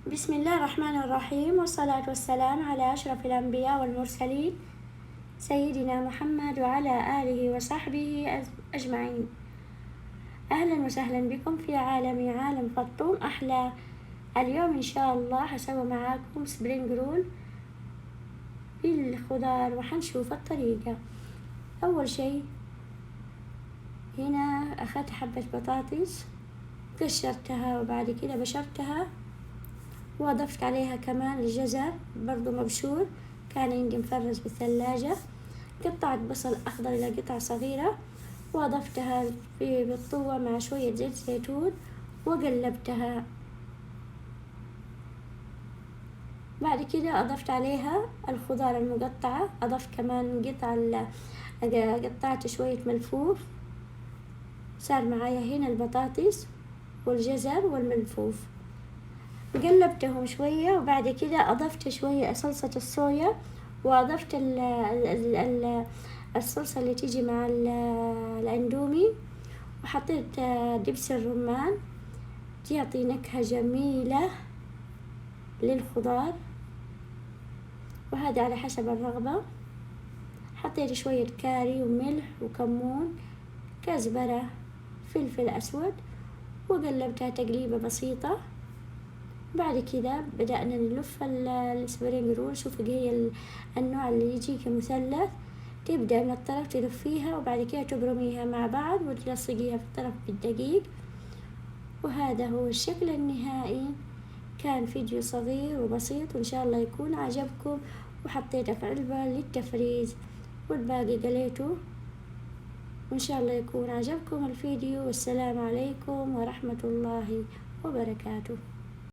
بسم الله الرحمن الرحيم، والصلاة والسلام على أشرف الأنبياء والمرسلين سيدنا محمد وعلى آله وصحبه أجمعين. أهلا وسهلا بكم في عالم فطوم أحلى. اليوم إن شاء الله حسوي معاكم سبرينج رول بالخضار وحنشوف الطريقة. أول شيء هنا أخذت حبة بطاطس قشرتها وبعد كده بشرتها وأضفت عليها كمان الجزر برضو مبشور كان عندي مفرز بالثلاجة. قطعت بصل أخضر إلى قطع صغيرة وأضفتها بالطوة مع شوية زيت زيتون وقلبتها. بعد كده أضفت عليها الخضار المقطعة، أضفت كمان قطعت شوية ملفوف. صار معايا هنا البطاطس والجزر والملفوف، قلبتهم شوية وبعد كده أضفت شوية صلصة الصويا وأضفت الصلصة اللي تيجي مع الاندومي، وحطيت دبس الرمان تعطي نكهة جميلة للخضار، وهذا على حسب الرغبة. حطيت شوية كاري وملح وكمون كزبرة فلفل أسود وقلبتها تقليبة بسيطة. بعد كده بدأنا نلف السبرينج رول. شوفوا هي النوع اللي يجيك مثلث، تبدأ من الطرف تلفيها وبعد كده تبرميها مع بعض وتلصقيها في الطرف بالدقيق، وهذا هو الشكل النهائي. كان فيديو صغير وبسيط وإن شاء الله يكون عجبكم، وحطيته في علبة للتفريز والباقي قليته، وإن شاء الله يكون عجبكم الفيديو. والسلام عليكم ورحمة الله وبركاته.